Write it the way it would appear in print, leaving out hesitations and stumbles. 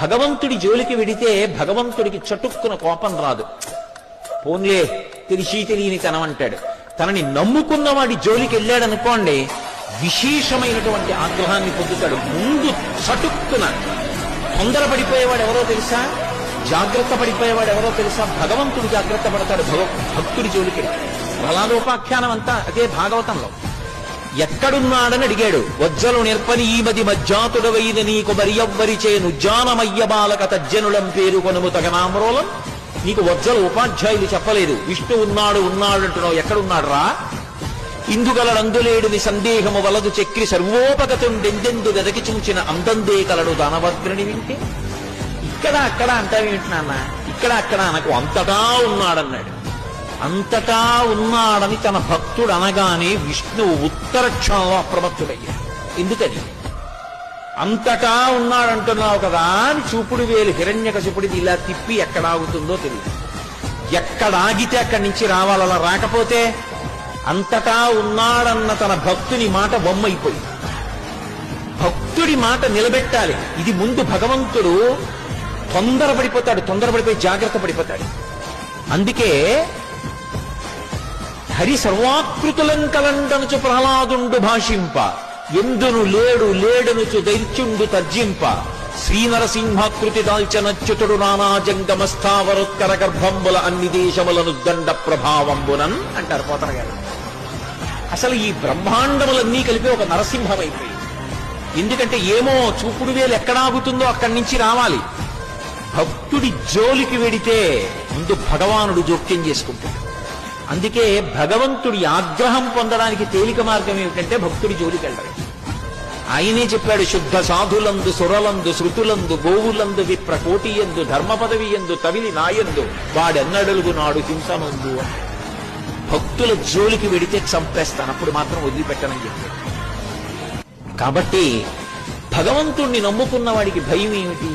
భగవంతుడి జోలికి వెడితే భగవంతుడికి చటుక్కున కోపం రాదు. పోన్లే తెలిసి తెలియని తనం అంటాడు. తనని నమ్ముకున్న వాడి జోలికి వెళ్ళాడనుకోండి, విశేషమైనటువంటి ఆగ్రహాన్ని పొందుతాడు. ముందు చటుక్కున తొందరపడిపోయేవాడు ఎవరో తెలుసా? జాగ్రత్త పడిపోయేవాడు ఎవరో తెలుసా? భగవంతుడు జాగ్రత్త పడతాడు భక్తుడి జోలికి. ప్రహ్లాదోపాఖ్యానం అంతా అదే భాగవతంలో. ఎక్కడున్నాడని అడిగాడు. వజ్జలు నిర్పని ఈ మది మజ్జాతుడవైన నీకు మరియవ్వరిచే నుజ్జానమయ్య బాలక తజ్జనులం పేరు కొనుము తగనామ్రోలం. నీకు వజ్జలు ఉపాధ్యాయులు చెప్పలేదు, విష్ణు ఉన్నాడు అంటున్నావు. ఎక్కడున్నాడు రా? ఇందుగలడందులేడుని సందేహము వలదు చక్రి సర్వోపగతుండెందెందు వెదకి చూచిన అందందే కలడు దానవగ్రుని వింటే. ఇక్కడ అక్కడ అంటావేమిటి నాన్న? ఇక్కడ అక్కడ అనకు, అంతటా ఉన్నాడన్నాడు. అంతటా ఉన్నాడని తన భక్తుడు అనగానే విష్ణువు ఉత్తర క్షణంలో అప్రమత్తుడయ్యాడు. ఎందుకని? అంతటా ఉన్నాడంటున్నావు కదా అని చూపుడు వేలు హిరణ్యకశిపుడిది ఇలా తిప్పి ఎక్కడాగుతుందో తెలియదు. ఎక్కడాగితే అక్కడి నుంచి రావాలలా రాకపోతే అంతటా ఉన్నాడన్న తన భక్తుని మాట బొమ్మైపోయింది. భక్తుడి మాట నిలబెట్టాలి. ఇది ముందు భగవంతుడు తొందరపడిపోయి జాగ్రత్త పడిపోతాడు. అందుకే హరి సర్వాకృతులం కలండనుచు ప్రహ్లాదుండు భాషింప, ఎందును లేడునుచు దైత్యుండు తర్జింప, శ్రీనరసింహాకృతి దాల్చనచ్యుతుడు నానా జంగమస్థావరోత్కర గర్భంబుల అన్ని దేశములను దండ ప్రభావంబునన్ అంటారు పోతన గారు. అసలు ఈ బ్రహ్మాండములన్నీ కలిపి ఒక నరసింహమైపోయింది. ఎందుకంటే ఏమో చూపుడు వేలు ఎక్కడాగుతుందో అక్కడి నుంచి రావాలి. భక్తుడి జోలికి వెడితే ముందు భగవానుడు జోక్యం చేసుకుంటాడు. అందుకే భగవంతుడి ఆగ్రహం పొందడానికి తేలిక మార్గం ఏమిటంటే భక్తుడి జోలికి వెళ్ళడం. ఆయనే చెప్పాడు, శుద్ధ సాధులందు సురలందు శృతులందు గోవులందు విప్ర కోటియందు ధర్మ పదవి ఎందు తవిలి నాయందు వాడెన్నడలుగు నాడు హింసనందు. భక్తుల జోలికి వెడితే చంపేస్తాను, అప్పుడు మాత్రం వదిలిపెట్టనని చెప్పాడు. కాబట్టి భగవంతుణ్ణి నమ్ముకున్న వాడికి భయం ఏమిటి?